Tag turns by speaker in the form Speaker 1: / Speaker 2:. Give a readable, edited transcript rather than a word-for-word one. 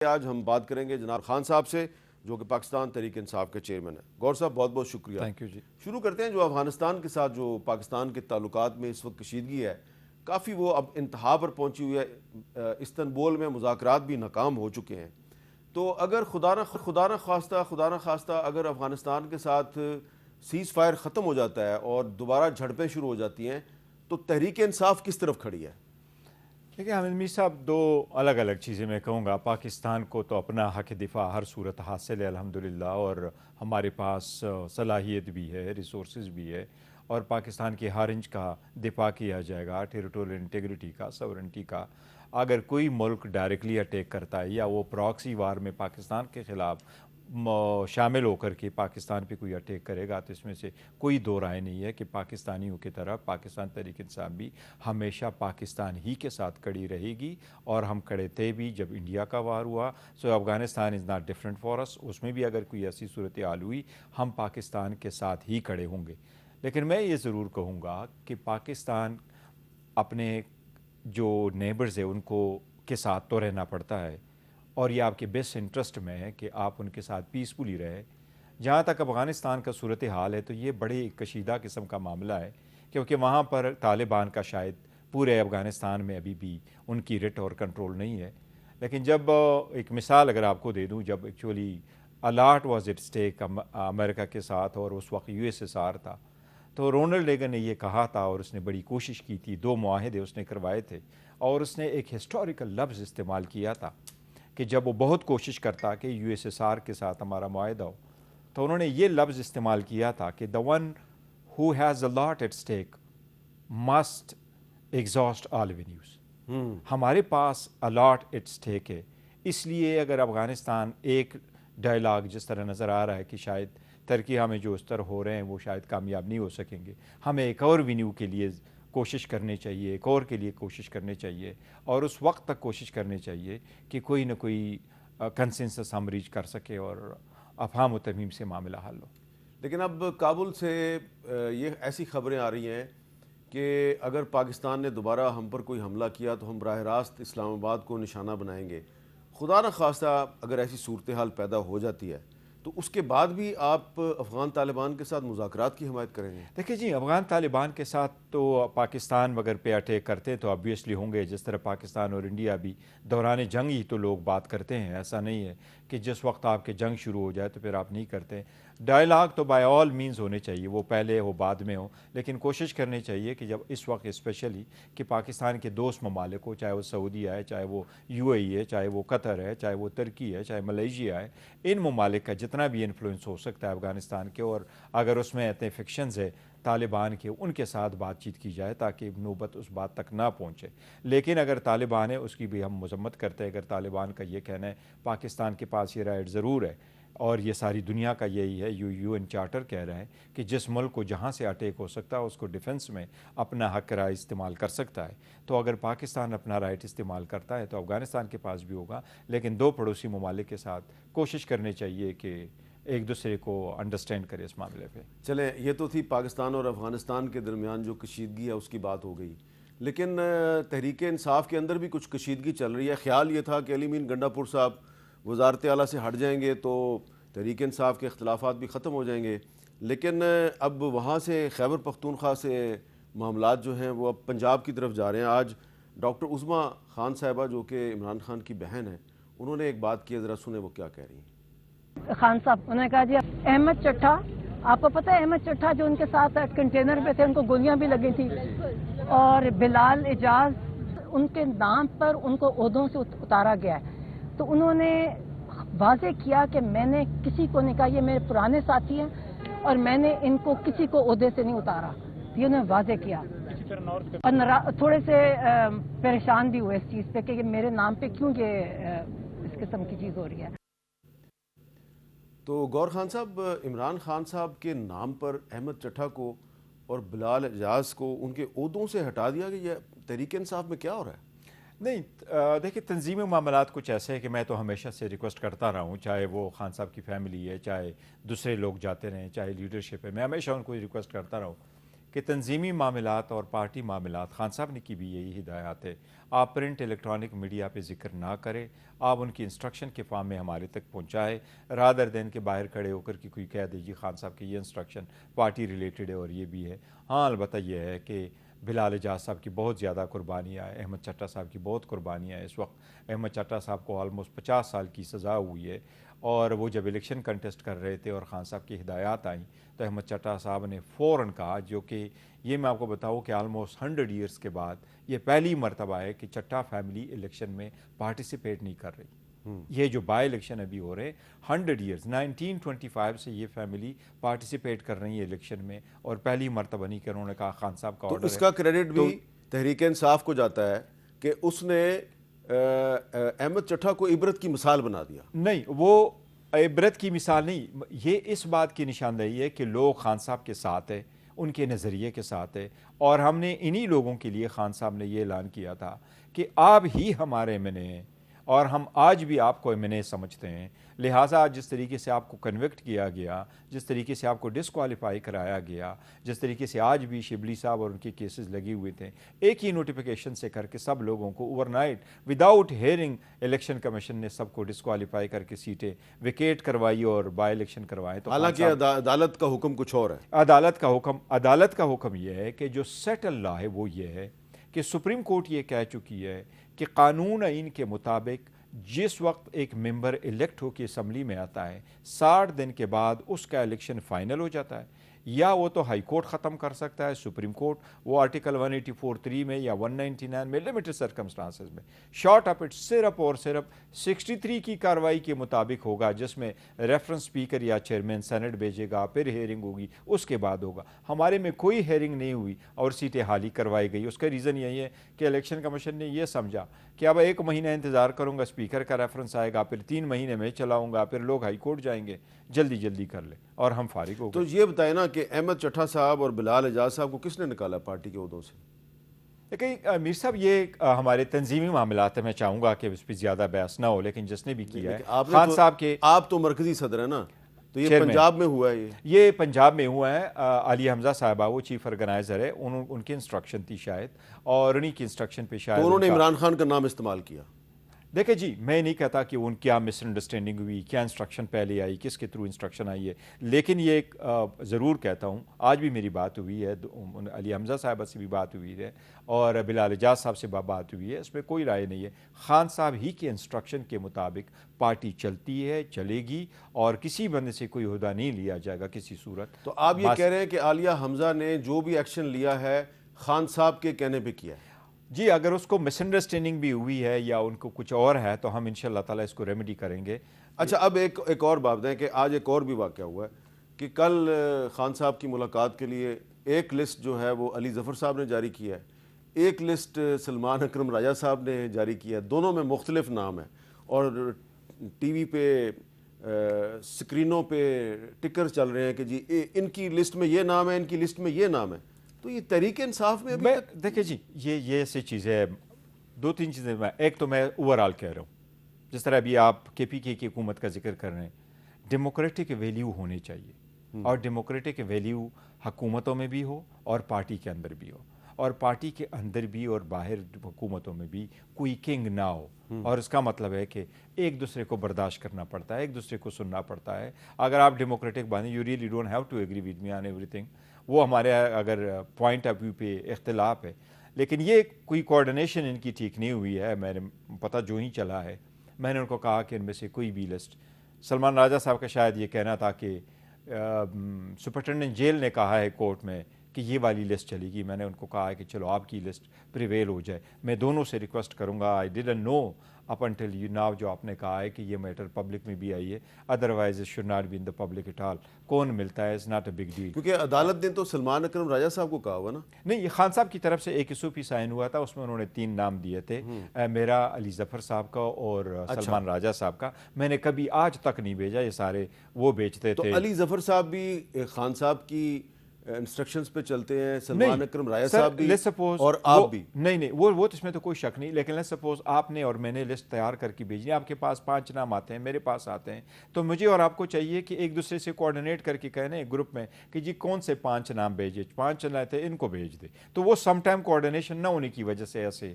Speaker 1: آج ہم بات کریں گے جناب خان صاحب سے جو کہ پاکستان تحریک انصاف کے چیئرمین ہیں۔ گور صاحب بہت بہت شکریہ۔
Speaker 2: تھینک یو جی۔
Speaker 1: شروع کرتے ہیں جو افغانستان کے ساتھ جو پاکستان کے تعلقات میں اس وقت کشیدگی ہے، کافی وہ اب انتہا پر پہنچی ہوئی ہے۔ استنبول میں مذاکرات بھی ناکام ہو چکے ہیں، تو اگر خدا نہ خواستہ اگر افغانستان کے ساتھ سیز فائر ختم ہو جاتا ہے اور دوبارہ جھڑپیں شروع ہو جاتی ہیں تو تحریک انصاف کس طرف کھڑی ہے؟
Speaker 2: دیکھیں حامد میر صاحب، دو الگ الگ چیزیں میں کہوں گا۔ پاکستان کو تو اپنا حق دفاع ہر صورت حاصل ہے الحمدللہ، اور ہمارے پاس صلاحیت بھی ہے، ریسورسز بھی ہے، اور پاکستان کی ہر انچ کا دفاع کیا جائے گا، ٹیریٹوریل انٹیگریٹی کا، سورنٹی کا۔ اگر کوئی ملک ڈائریکٹلی اٹیک کرتا ہے یا وہ پراکسی وار میں پاکستان کے خلاف شامل ہو کر کے پاکستان پہ کوئی اٹیک کرے گا تو اس میں سے کوئی دو رائے نہیں ہے کہ پاکستانیوں کی طرف پاکستان تحریک انصاف بھی ہمیشہ پاکستان ہی کے ساتھ کڑی رہے گی، اور ہم کڑے تھے بھی جب انڈیا کا وار ہوا۔ So Afghanistan is not different for us, اس میں بھی اگر کوئی ایسی صورتحال ہوئی ہم پاکستان کے ساتھ ہی کھڑے ہوں گے۔ لیکن میں یہ ضرور کہوں گا کہ پاکستان اپنے جو نیبرز ہیں ان کو کے ساتھ تو رہنا پڑتا ہے، اور یہ آپ کے بیسٹ انٹرسٹ میں ہے کہ آپ ان کے ساتھ پیسفلی رہے۔ جہاں تک افغانستان کا صورتحال ہے تو یہ بڑے کشیدہ قسم کا معاملہ ہے، کیونکہ وہاں پر طالبان کا شاید پورے افغانستان میں ابھی بھی ان کی رٹ اور کنٹرول نہیں ہے۔ لیکن جب ایک مثال اگر آپ کو دے دوں، جب actually a lot was at stake امریکہ کے ساتھ اور اس وقت USSR تھا، تو رونلڈ ریگن نے یہ کہا تھا اور اس نے بڑی کوشش کی تھی، 2 معاہدے اس نے کروائے تھے، اور اس نے ایک ہسٹوریکل لفظ استعمال کیا تھا کہ جب وہ بہت کوشش کرتا کہ USSR کے ساتھ ہمارا معاہدہ ہو، تو انہوں نے یہ لفظ استعمال کیا تھا کہ the one who has a lot at stake must exhaust all avenues۔ ہمارے پاس الاٹ ایٹ اسٹیک ہے، اس لیے اگر افغانستان ایک ڈائلاگ جس طرح نظر آ رہا ہے کہ شاید ترکی ہمیں جو اس طرح ہو رہے ہیں وہ شاید کامیاب نہیں ہو سکیں گے، ہمیں ایک اور وینیو کے لیے کوشش کرنی چاہیے، ایک اور کے لیے کوشش کرنی چاہیے، اور اس وقت تک کوشش کرنی چاہیے کہ کوئی نہ کوئی کنسنسس ہم ریچ کر سکے اور افہام و تفہیم سے معاملہ حل ہو۔
Speaker 1: لیکن اب کابل سے یہ ایسی خبریں آ رہی ہیں کہ اگر پاکستان نے دوبارہ ہم پر کوئی حملہ کیا تو ہم براہ راست اسلام آباد کو نشانہ بنائیں گے۔ خدا نہ خواستہ اگر ایسی صورتحال پیدا ہو جاتی ہے تو اس کے بعد بھی آپ افغان طالبان کے ساتھ مذاکرات کی حمایت کریں گے؟
Speaker 2: دیکھیں جی، افغان طالبان کے ساتھ تو پاکستان اگر پہ اٹیک کرتے تو آبویسلی ہوں گے، جس طرح پاکستان اور انڈیا بھی دوران جنگ ہی تو لوگ بات کرتے ہیں، ایسا نہیں ہے کہ جس وقت آپ کے جنگ شروع ہو جائے تو پھر آپ نہیں کرتے۔ ڈائلاگ تو بائی آل مینز ہونے چاہیے، وہ پہلے ہو بعد میں ہو، لیکن کوشش کرنی چاہیے کہ جب اس وقت اسپیشلی کہ پاکستان کے دوست ممالک ہو، چاہے وہ سعودیہ ہے، چاہے وہ UAE ہے، چاہے وہ قطر ہے، چاہے وہ ترکی ہے، چاہے ملیشیا ہے، ان ممالک کا جتنا بھی انفلوئنس ہو سکتا ہے افغانستان کے، اور اگر اس میں اتنے فکشنز ہے طالبان کے، ان کے ساتھ بات چیت کی جائے تاکہ نوبت اس بات تک نہ پہنچے۔ لیکن اگر طالبان ہے اس کی بھی ہم مذمت کرتے ہیں۔ اگر طالبان کا یہ کہنا ہے پاکستان کے پاس یہ رائٹ ضرور ہے، اور یہ ساری دنیا کا یہی ہے، UN چارٹر کہہ رہا ہے کہ جس ملک کو جہاں سے اٹیک ہو سکتا ہے اس کو ڈیفنس میں اپنا حق رائے استعمال کر سکتا ہے، تو اگر پاکستان اپنا رائٹ استعمال کرتا ہے تو افغانستان کے پاس بھی ہوگا۔ لیکن دو پڑوسی ممالک کے ساتھ کوشش کرنی چاہیے کہ ایک دوسرے کو انڈرسٹینڈ کرے اس معاملے پہ۔
Speaker 1: چلیں، یہ تو تھی پاکستان اور افغانستان کے درمیان جو کشیدگی ہے اس کی بات ہو گئی، لیکن تحریک انصاف کے اندر بھی کچھ کشیدگی چل رہی ہے۔ خیال یہ تھا کہ علی مین گنڈا پور صاحب وزارت اعلیٰ سے ہٹ جائیں گے تو تحریک انصاف کے اختلافات بھی ختم ہو جائیں گے، لیکن اب وہاں سے خیبر پختونخوا سے معاملات جو ہیں وہ اب پنجاب کی طرف جا رہے ہیں۔ آج ڈاکٹر عظمیٰ خان صاحبہ جو کہ عمران خان کی بہن ہیں، انہوں نے ایک بات کی ہے، ذرا سنیں وہ کیا کہہ رہی ہیں۔
Speaker 3: خان صاحب انہوں نے کہا جی احمد چٹھا، آپ کو پتہ ہے احمد چٹھا جو ان کے ساتھ کنٹینر پہ تھے، ان کو گولیاں بھی لگی تھی، اور بلال اعجاز ان کے نام پر ان کو عہدوں سے اتارا گیا ہے۔ تو انہوں نے واضح کیا کہ میں نے کسی کو نہیں کہا، یہ میرے پرانے ساتھی ہیں اور میں نے ان کو کسی کو عہدے سے نہیں اتارا، یہ انہوں نے واضح کیا، اور تھوڑے سے پریشان بھی ہوئے اس چیز پہ کہ یہ میرے نام پہ کیوں یہ اس قسم کی چیز ہو رہی ہے۔
Speaker 1: تو گور خان صاحب، عمران خان صاحب کے نام پر احمد چٹھا کو اور بلال اعجاز کو ان کے عہدوں سے ہٹا دیا کہ یہ تحریک انصاف میں کیا ہو رہا ہے؟
Speaker 2: نہیں، دیکھیں تنظیمی معاملات کچھ ایسے ہیں کہ میں تو ہمیشہ سے ریکویسٹ کرتا رہا ہوں، چاہے وہ خان صاحب کی فیملی ہے، چاہے دوسرے لوگ جاتے رہیں، چاہے لیڈرشپ ہے، میں ہمیشہ ان کو ریکویسٹ کرتا رہا ہوں کہ تنظیمی معاملات اور پارٹی معاملات خان صاحب نے کی بھی یہی ہدایات ہے، آپ پرنٹ الیکٹرانک میڈیا پہ ذکر نہ کریں، آپ ان کی انسٹرکشن کے فارم میں ہمارے تک پہنچائے رادر دین کے باہر کھڑے ہو کر کے کوئی کہہ دے جی خان صاحب کی یہ انسٹرکشن پارٹی ریلیٹڈ ہے اور یہ بھی ہے۔ ہاں البتہ یہ ہے کہ بلال اعجاز صاحب کی بہت زیادہ قربانیاں ہیں، احمد چٹا صاحب کی بہت قربانیاں ہیں۔ اس وقت احمد چٹا صاحب کو آلموسٹ 50 سال کی سزا ہوئی ہے، اور وہ جب الیکشن کنٹیسٹ کر رہے تھے اور خان صاحب کی ہدایات آئیں تو احمد چٹا صاحب نے فوراً کہا، جو کہ یہ میں آپ کو بتاؤں کہ آلموسٹ 100 ایئرس کے بعد یہ پہلی مرتبہ ہے کہ چٹا فیملی الیکشن میں پارٹیسپیٹ نہیں کر رہی۔ یہ جو بائی الیکشن ابھی ہو رہے ہیں 100 ایئرز 1925 سے یہ فیملی پارٹیسپیٹ کر رہی ہے الیکشن میں، اور پہلی مرتبہ نہیں کہ انہوں نے کہا خان صاحب کا
Speaker 1: تو
Speaker 2: آرڈر
Speaker 1: اس کا کریڈٹ بھی تحریک انصاف کو جاتا ہے کہ اس نے احمد چٹھا کو عبرت کی مثال بنا دیا۔
Speaker 2: نہیں، وہ عبرت کی مثال نہیں، یہ اس بات کی نشاندہی ہے کہ لوگ خان صاحب کے ساتھ ہیں، ان کے نظریے کے ساتھ ہے، اور ہم نے انہی لوگوں کے لیے خان صاحب نے یہ اعلان کیا تھا کہ آپ ہی ہمارے ایم این اے ہیں اور ہم آج بھی آپ کو ایم این اے سمجھتے ہیں، لہٰذا جس طریقے سے آپ کو کنوکٹ کیا گیا، جس طریقے سے آپ کو ڈسکوالیفائی کرایا گیا، جس طریقے سے آج بھی شبلی صاحب اور ان کے کیسز لگے ہوئے تھے، ایک ہی نوٹیفیکیشن سے کر کے سب لوگوں کو over night without hearing election commission نے سب کو ڈسکوالیفائی کر کے سیٹیں ویکیٹ کروائی اور بائی الیکشن کروائے۔ تو
Speaker 1: حالانکہ عدالت کا حکم کچھ اور ہے۔
Speaker 2: عدالت کا حکم یہ ہے کہ جو سیٹل لا ہے وہ یہ ہے کہ سپریم کورٹ یہ کہہ چکی ہے کہ قانون آئین کے مطابق جس وقت ایک ممبر الیکٹ ہو کے اسمبلی میں آتا ہے 60 دن کے بعد اس کا الیکشن فائنل ہو جاتا ہے، یا وہ تو ہائی کورٹ ختم کر سکتا ہے، سپریم کورٹ وہ آرٹیکل 184(3) میں یا 199 میں لمیٹڈ سرکمسٹانسز میں شارٹ اپ اٹ صرف اور صرف 63 کی کارروائی کے مطابق ہوگا، جس میں ریفرنس اسپیکر یا چیئرمین سینٹ بھیجے گا، پھر ہیئرنگ ہوگی، اس کے بعد ہوگا۔ ہمارے میں کوئی ہیئرنگ نہیں ہوئی اور سیٹیں حالی کروائی گئی۔ اس کا ریزن یہی ہے کہ الیکشن کمیشن نے یہ سمجھا کہ اب 1 مہینہ انتظار کروں گا، اسپیکر کا ریفرنس آئے گا، پھر 3 مہینے میں چلاؤں گا، پھر لوگ ہائی کورٹ جائیں گے، جلدی کر لیں اور ہم فارغ ہو گئے۔
Speaker 1: تو یہ بتائیں نا کہ احمد چٹھا صاحب اور بلال اعجاز صاحب کو کس نے نکالا پارٹی کے عہدوں سے؟
Speaker 2: لیکن میر صاحب یہ ہمارے تنظیمی معاملات ہیں، میں چاہوں گا کہ اس پہ زیادہ بحث نہ ہو، لیکن جس نے بھی کیا ہے خان صاحب کے،
Speaker 1: آپ تو مرکزی صدر ہیں نا، تو یہ پنجاب میں ہوا ہے؟
Speaker 2: یہ پنجاب میں ہوا ہے۔ علی حمزہ صاحبہ وہ چیف آرگنائزر ہے، ان کی انسٹرکشن تھی شاید، اور انہی کی انسٹرکشن پہ شاید
Speaker 1: تو انہوں نے عمران خان کا نام استعمال کیا۔
Speaker 2: دیکھیں جی، میں نہیں کہتا کہ ان کیا مس انڈرسٹینڈنگ ہوئی، کیا انسٹرکشن پہلے آئی، کس کے تھرو انسٹرکشن آئی ہے، لیکن یہ ضرور کہتا ہوں، آج بھی میری بات ہوئی ہے، علی حمزہ صاحبہ سے بھی بات ہوئی ہے اور بلال اعجاز صاحب سے بات ہوئی ہے، اس میں کوئی رائے نہیں ہے۔ خان صاحب ہی کے انسٹرکشن کے مطابق پارٹی چلتی ہے، چلے گی، اور کسی بندے سے کوئی عہدہ نہیں لیا جائے گا کسی صورت۔
Speaker 1: تو آپ یہ کہہ رہے ہیں کہ عالیہ حمزہ نے جو بھی ایکشن لیا ہے خان صاحب کے کہنے پہ کیا ہے؟
Speaker 2: جی، اگر اس کو مس انڈرسٹینڈنگ بھی ہوئی ہے یا ان کو کچھ اور ہے تو ہم انشاءاللہ تعالیٰ اس کو ریمیڈی کریں گے۔
Speaker 1: اچھا، اب ایک اور بات ہے کہ آج ایک اور بھی واقعہ ہوا ہے کہ کل خان صاحب کی ملاقات کے لیے ایک لسٹ جو ہے وہ علی ظفر صاحب نے جاری کیا ہے، ایک لسٹ سلمان اکرم راجہ صاحب نے جاری کیا ہے، دونوں میں مختلف نام ہیں، اور ٹی وی پہ سکرینوں پہ ٹکر چل رہے ہیں کہ جی ان کی لسٹ میں یہ نام ہے، ان کی لسٹ میں یہ نام ہے۔ تو یہ تحریک انصاف میں ابھی تک
Speaker 2: دیکھیں جی، یہ ایسی چیزیں 2-3 چیزیں، ایک تو میں اوور آل کہہ رہا ہوں، جس طرح ابھی آپ کے پی کے کی حکومت کا ذکر کر رہے ہیں، ڈیموکریٹک ویلیو ہونے چاہیے، اور ڈیموکریٹک ویلیو حکومتوں میں بھی ہو اور پارٹی کے اندر بھی ہو، اور پارٹی کے اندر بھی اور باہر حکومتوں میں بھی کوئی کنگ نہ ہو، اور اس کا مطلب ہے کہ ایک دوسرے کو برداشت کرنا پڑتا ہے، ایک دوسرے کو سننا پڑتا ہے۔ اگر آپ ڈیموکریٹک بنے، you really don't have to agree with me on everything, وہ ہمارے اگر پوائنٹ آف ویو پہ اختلاف ہے، لیکن یہ کوئی کوارڈینیشن ان کی ٹھیک نہیں ہوئی ہے۔ میں نے پتہ جو ہی چلا ہے، میں نے ان کو کہا کہ ان میں سے کوئی بھی لسٹ، سلمان راجہ صاحب کا شاید یہ کہنا تھا کہ سپرنٹینڈنٹ جیل نے کہا ہے کورٹ میں کہ یہ والی لسٹ چلے گی، میں نے ان کو کہا ہے کہ چلو آپ کی لسٹ پریویل ہو جائے۔ میں دونوں سے ریکویسٹ کروں گا، I didn't know up until you now, جو آپ نے کہا ہے کہ یہ میٹر پبلک میں بھی آئی ہے، otherwise it should not be in the public at all, کون ملتا ہے، is not a big deal.
Speaker 1: کیونکہ عدالت نے تو سلمان اکرم راجہ صاحب کو کہا ہوا نا۔
Speaker 2: نہیں، یہ خان صاحب کی طرف سے ایک ایسو پی سائن ہوا تھا، اس میں انہوں نے 3 نام دیے تھے، میرا، علی ظفر صاحب کا اور سلمان راجہ صاحب کا۔ میں نے کبھی آج تک نہیں بھیجا، یہ سارے وہ بیچتے
Speaker 1: تو
Speaker 2: تھے۔
Speaker 1: علی ظفر صاحب بھی خان صاحب کی انسٹرکشنز پہ چلتے ہیں سلمان اکرم رایا
Speaker 2: سر،
Speaker 1: صاحب بھی
Speaker 2: let's suppose
Speaker 1: اور آپ
Speaker 2: وہ-
Speaker 1: بھی؟
Speaker 2: نہیں وہ اس میں تو کوئی شک نہیں، لیکن لیٹس سپوز آپ نے اور میں نے لسٹ تیار کر کے بھیجنی، آپ کے پاس 5 نام آتے ہیں، میرے پاس آتے ہیں، تو مجھے اور آپ کو چاہیے کہ ایک دوسرے سے کوآرڈینیٹ کر کے کہنا ایک گروپ میں کہ جی کون سے 5 نام بھیجے، 5 چلائے تھے ان کو بھیج دے، تو وہ سم ٹائم کوآرڈینیشن نہ ہونے کی وجہ سے ایسے